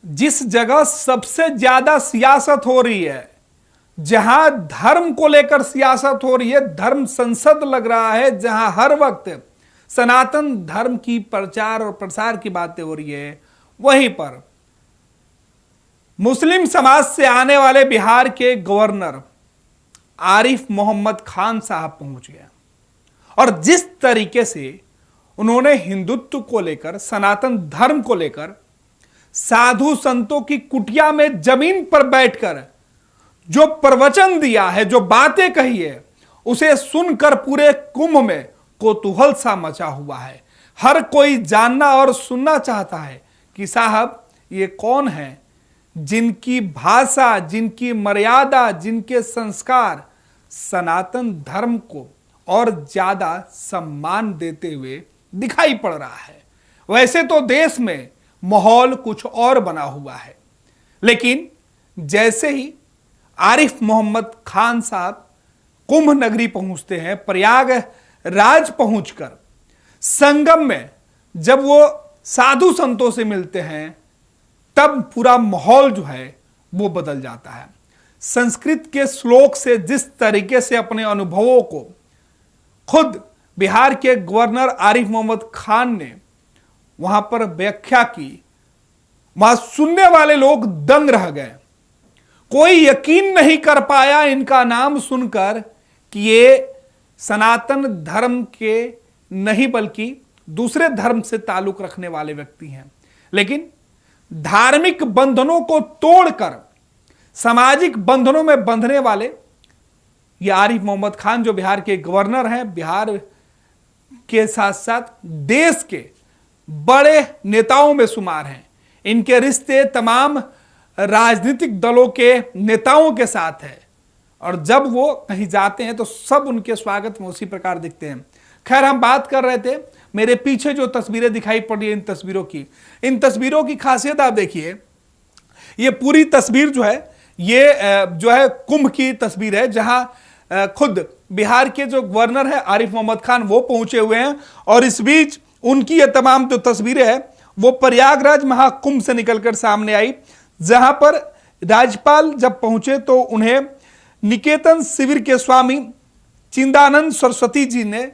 जिस जगह सबसे ज्यादा सियासत हो रही है, जहां धर्म को लेकर सियासत हो रही है, धर्म संसद लग रहा है, जहां हर वक्त सनातन धर्म की प्रचार और प्रसार की बातें हो रही है, वहीं पर मुस्लिम समाज से आने वाले बिहार के गवर्नर आरिफ मोहम्मद खान साहब पहुंच गए और जिस तरीके से उन्होंने हिंदुत्व को लेकर, सनातन धर्म को लेकर साधु संतों की कुटिया में जमीन पर बैठकर जो प्रवचन दिया है, जो बातें कही है, उसे सुनकर पूरे कुंभ में कौतूहल सा मचा हुआ है। हर कोई जानना और सुनना चाहता है कि साहब ये कौन है जिनकी भाषा, जिनकी मर्यादा, जिनके संस्कार सनातन धर्म को और ज्यादा सम्मान देते हुए दिखाई पड़ रहा है। वैसे तो देश में माहौल कुछ और बना हुआ है, लेकिन जैसे ही आरिफ मोहम्मद खान साहब कुंभ नगरी पहुंचते हैं, प्रयागराज पहुंचकर संगम में जब वो साधु संतों से मिलते हैं, तब पूरा माहौल जो है वो बदल जाता है। संस्कृत के श्लोक से जिस तरीके से अपने अनुभवों को खुद बिहार के गवर्नर आरिफ मोहम्मद खान ने वहां पर व्याख्या की, वहां सुनने वाले लोग दंग रह गए। कोई यकीन नहीं कर पाया इनका नाम सुनकर कि ये सनातन धर्म के नहीं बल्कि दूसरे धर्म से ताल्लुक रखने वाले व्यक्ति हैं। लेकिन धार्मिक बंधनों को तोड़कर सामाजिक बंधनों में बंधने वाले ये आरिफ मोहम्मद खान, जो बिहार के गवर्नर हैं, बिहार के साथ साथ देश के बड़े नेताओं में शुमार हैं। इनके रिश्ते तमाम राजनीतिक दलों के नेताओं के साथ है और जब वो कहीं जाते हैं तो सब उनके स्वागत में उसी प्रकार दिखते हैं। खैर, हम बात कर रहे थे, मेरे पीछे जो तस्वीरें दिखाई पड़ रही है, इन तस्वीरों की खासियत आप देखिए। ये पूरी तस्वीर जो है, ये जो है कुंभ की तस्वीर है, जहां खुद बिहार के जो गवर्नर है आरिफ मोहम्मद खान वो पहुंचे हुए हैं और इस बीच उनकी ये तमाम जो तस्वीरें हैं वो प्रयागराज महाकुंभ से निकलकर सामने आई, जहां पर राज्यपाल जब पहुंचे तो उन्हें निकेतन शिविर के स्वामी चिंदानंद सरस्वती जी ने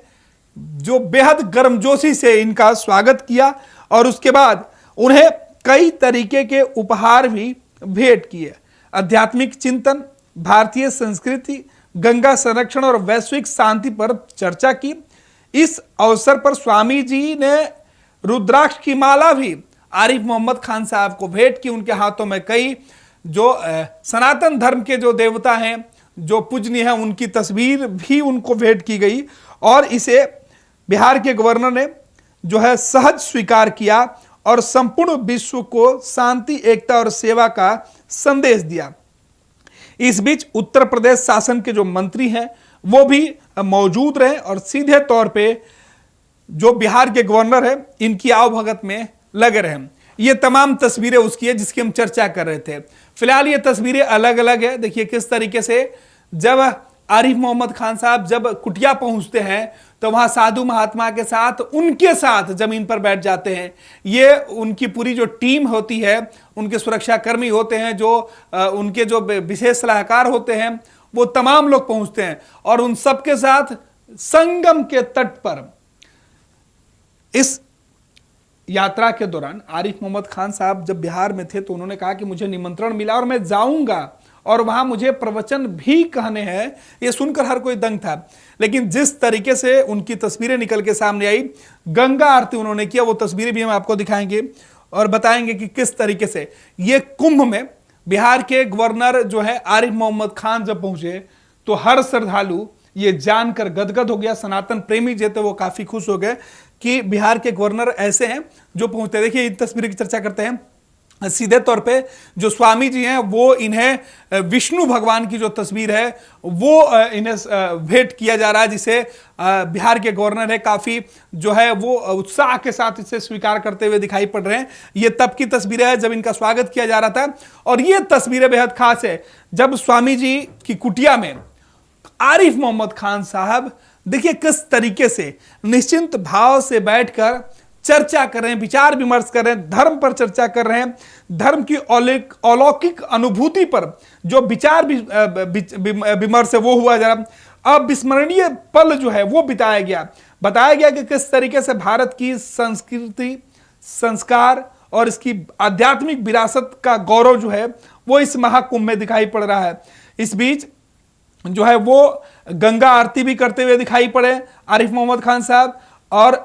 जो बेहद गर्मजोशी से इनका स्वागत किया और उसके बाद उन्हें कई तरीके के उपहार भी भेंट किए। आध्यात्मिक चिंतन, भारतीय संस्कृति, गंगा संरक्षण और वैश्विक शांति पर चर्चा की। इस अवसर पर स्वामी जी ने रुद्राक्ष की माला भी आरिफ मोहम्मद खान साहब को भेंट की। उनके हाथों में कई जो सनातन धर्म के जो देवता हैं, जो पूजनीय हैं, उनकी तस्वीर भी उनको भेंट की गई और इसे बिहार के गवर्नर ने जो है सहज स्वीकार किया और संपूर्ण विश्व को शांति, एकता और सेवा का संदेश दिया। इस बीच उत्तर प्रदेश शासन के जो मंत्री हैं वो भी मौजूद रहे और सीधे तौर पे जो बिहार के गवर्नर है इनकी आवभगत में लगे रहे। ये तमाम तस्वीरें उसकी है जिसकी हम चर्चा कर रहे थे। फिलहाल ये तस्वीरें अलग अलग है। देखिए किस तरीके से जब आरिफ मोहम्मद खान साहब जब कुटिया पहुंचते हैं तो वहां साधु महात्मा के साथ, उनके साथ जमीन पर बैठ जाते हैं। ये उनकी पूरी जो टीम होती है, उनके सुरक्षा कर्मी होते हैं, जो उनके जो विशेष सलाहकार होते हैं, वो तमाम लोग पहुंचते हैं और उन सबके साथ संगम के तट पर इस यात्रा के दौरान आरिफ मोहम्मद खान साहब जब बिहार में थे तो उन्होंने कहा कि मुझे निमंत्रण मिला और मैं जाऊंगा और वहां मुझे प्रवचन भी कहने हैं। ये सुनकर हर कोई दंग था। लेकिन जिस तरीके से उनकी तस्वीरें निकल के सामने आई, गंगा आरती उन्होंने किया, वो तस्वीरें भी हम आपको दिखाएंगे और बताएंगे कि किस तरीके से ये कुंभ में बिहार के गवर्नर जो है आरिफ मोहम्मद खान जब पहुंचे तो हर श्रद्धालु ये जानकर गदगद हो गया। सनातन प्रेमी जो थे वो काफी खुश हो गए कि बिहार के गवर्नर ऐसे हैं जो पहुंचते हैं। देखिए इन तस्वीरों की चर्चा करते हैं। सीधे तौर पे जो स्वामी जी हैं वो इन्हें विष्णु भगवान की जो तस्वीर है वो इन्हें भेंट किया जा रहा है, जिसे बिहार के गवर्नर है काफी जो है वो उत्साह के साथ इसे स्वीकार करते हुए दिखाई पड़ रहे हैं। ये तब की तस्वीरें है जब इनका स्वागत किया जा रहा था और ये तस्वीरें बेहद खास है जब स्वामी जी की कुटिया में आरिफ मोहम्मद खान साहब देखिए किस तरीके से निश्चिंत भाव से बैठकर चर्चा कर रहे हैं, विचार विमर्श कर रहे हैं, धर्म पर चर्चा कर रहे हैं, धर्म की अलौकिक अनुभूति पर जो विचार विमर्श है वो हुआ जा रहा। अविस्मरणीय पल जो है वो बिताया गया, बताया गया कि किस तरीके से भारत की संस्कृति, संस्कार और इसकी आध्यात्मिक विरासत का गौरव जो है वो इस महाकुंभ में दिखाई पड़ रहा है। इस बीच जो है वो गंगा आरती भी करते हुए दिखाई पड़े आरिफ मोहम्मद खान साहब, और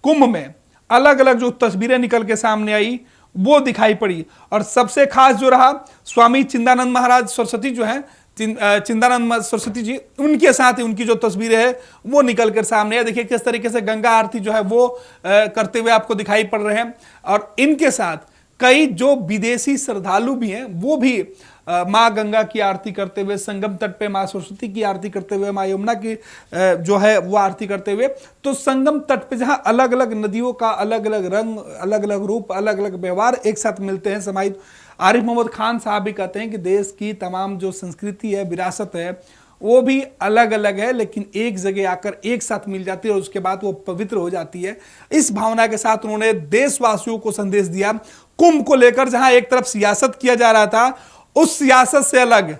कुंभ में अलग अलग जो तस्वीरें निकल के सामने आई वो दिखाई पड़ी। और सबसे खास जो रहा, स्वामी चिदानंद महाराज सरस्वती जो है, चिदानंद सरस्वती जी, उनके साथ ही उनकी जो तस्वीरें है वो निकल कर सामने है। देखिए किस तरीके से गंगा आरती जो है वो करते हुए आपको दिखाई पड़ रहे हैं। और इनके साथ कई जो विदेशी श्रद्धालु भी हैं वो भी माँ गंगा की आरती करते हुए, संगम तट पे माँ सरस्वती की आरती करते हुए, माँ यमुना की जो है वो आरती करते हुए। तो संगम तट पे जहाँ अलग अलग नदियों का अलग अलग रंग, अलग अलग रूप, अलग अलग व्यवहार एक साथ मिलते हैं समाहित, आरिफ मोहम्मद खान साहब भी कहते हैं कि देश की तमाम जो संस्कृति है, विरासत है, वो भी अलग अलग है, लेकिन एक जगह आकर एक साथ मिल जाती है और उसके बाद वो पवित्र हो जाती है। इस भावना के साथ उन्होंने देशवासियों को संदेश दिया। कुंभ को लेकर जहां एक तरफ सियासत किया जा रहा था, उस सियासत से अलग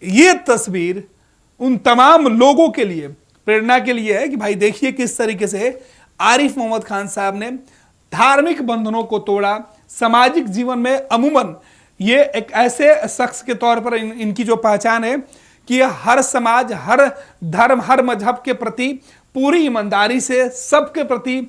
ये तस्वीर उन तमाम लोगों के लिए प्रेरणा के लिए है कि भाई देखिए किस तरीके से आरिफ मोहम्मद खान साहब ने धार्मिक बंधनों को तोड़ा। सामाजिक जीवन में अमूमन ये एक ऐसे शख्स के तौर पर इनकी जो पहचान है कि हर समाज, हर धर्म, हर मजहब के प्रति पूरी ईमानदारी से सबके प्रति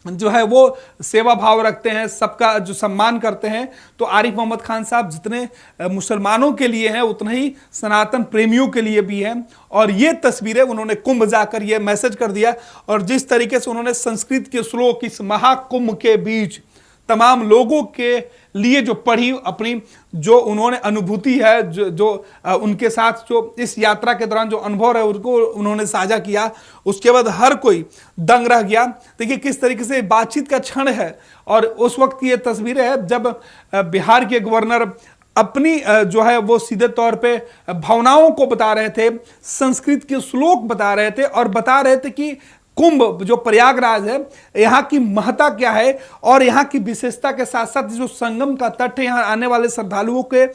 जो है वो सेवा भाव रखते हैं, सबका जो सम्मान करते हैं। तो आरिफ मोहम्मद खान साहब जितने मुसलमानों के लिए हैं उतने ही सनातन प्रेमियों के लिए भी हैं। और ये तस्वीरें उन्होंने कुंभ जाकर ये मैसेज कर दिया। और जिस तरीके से उन्होंने संस्कृत के श्लोक इस महाकुंभ के बीच तमाम लोगों के लिए जो पढ़ी, अपनी जो उन्होंने अनुभूति है, जो उनके साथ जो इस यात्रा के दौरान जो अनुभव है उनको उन्होंने साझा किया, उसके बाद हर कोई दंग रह गया। देखिए किस तरीके से बातचीत का क्षण है। और उस वक्त की ये तस्वीरें हैं जब बिहार के गवर्नर अपनी जो है वो सीधे तौर पे भावनाओं को बता रहे थे, संस्कृत के श्लोक बता रहे थे और बता रहे थे कि कुंभ जो प्रयागराज है यहाँ की महत्ता क्या है और यहाँ की विशेषता के साथ साथ जो संगम का तट है, यहाँ आने वाले श्रद्धालुओं के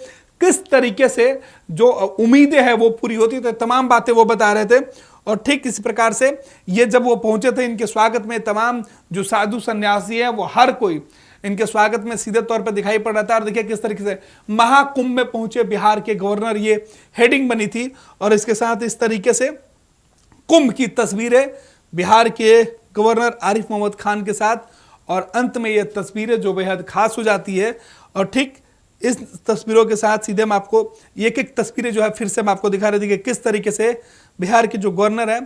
किस तरीके से जो उम्मीदें हैं वो पूरी होती थे, तमाम बातें वो बता रहे थे। और ठीक इसी प्रकार से ये जब वो पहुंचे थे, इनके स्वागत में तमाम जो साधु सन्यासी हैं वो हर कोई इनके स्वागत में सीधे तौर पर दिखाई पड़ रहा था। और देखिए किस तरीके से महाकुंभ में पहुंचे बिहार के गवर्नर, ये हेडिंग बनी थी। और इसके साथ इस तरीके से कुंभ की तस्वीरें बिहार के गवर्नर आरिफ मोहम्मद खान के साथ, और अंत में ये तस्वीरें जो बेहद खास हो जाती है। और ठीक इस तस्वीरों के साथ सीधे मैं आपको एक एक तस्वीरें जो है फिर से मैं आपको दिखा रही थी कि किस तरीके से बिहार के जो गवर्नर हैं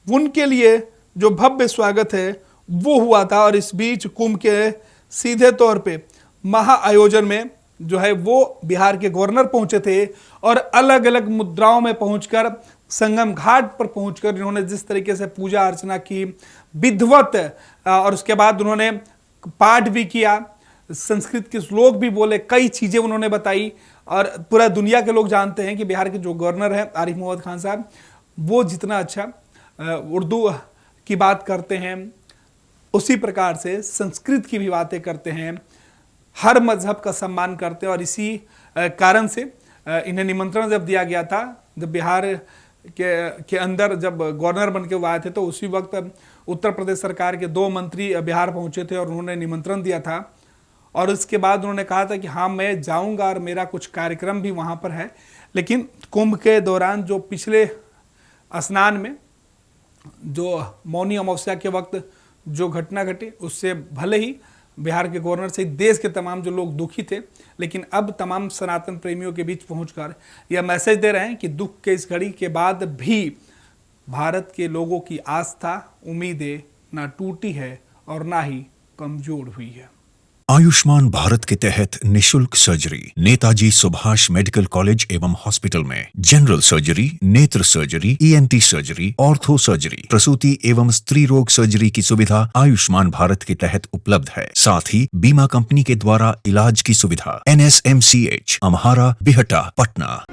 उनके लिए जो भव्य स्वागत है वो हुआ था। और इस बीच कुंभ के सीधे तौर पे महाआयोजन में जो है वो बिहार के गवर्नर पहुंचे थे और अलग अलग मुद्राओं में पहुंचकर, संगम घाट पर पहुंचकर इन्होंने जिस तरीके से पूजा अर्चना की, विधिवत, और उसके बाद उन्होंने पाठ भी किया, संस्कृत के श्लोक भी बोले, कई चीजें उन्होंने बताई। और पूरा दुनिया के लोग जानते हैं कि बिहार के जो गवर्नर हैं आरिफ मोहम्मद खान साहब, वो जितना अच्छा उर्दू की बात करते हैं उसी प्रकार से संस्कृत की भी बातें करते हैं, हर मजहब का सम्मान करते हैं। और इसी कारण से इन्हें निमंत्रण जब दिया गया था, जब बिहार के अंदर जब गवर्नर बन के आए थे, तो उसी वक्त उत्तर प्रदेश सरकार के 2 मंत्री बिहार पहुंचे थे और उन्होंने निमंत्रण दिया था। और उसके बाद उन्होंने कहा था कि हाँ मैं जाऊंगा और मेरा कुछ कार्यक्रम भी वहाँ पर है। लेकिन कुंभ के दौरान जो पिछले स्नान में जो मौनी अमावस्या के वक्त जो घटना घटी, उससे भले ही बिहार के गवर्नर से देश के तमाम जो लोग दुखी थे, लेकिन अब तमाम सनातन प्रेमियों के बीच पहुंचकर यह मैसेज दे रहे हैं कि दुख के इस घड़ी के बाद भी भारत के लोगों की आस्था, उम्मीदें ना टूटी है और ना ही कमजोर हुई है। आयुष्मान भारत के तहत निशुल्क surgery Netaji Subhash medical college एवं हॉस्पिटल में जनरल सर्जरी, नेत्र surgery, ENT surgery, ortho surgery, प्रसूति एवं स्त्री रोग सर्जरी की सुविधा आयुष्मान भारत के तहत उपलब्ध है। साथ ही बीमा कंपनी के द्वारा इलाज की सुविधा। NSMCH, अम्हारा, बिहटा, पटना।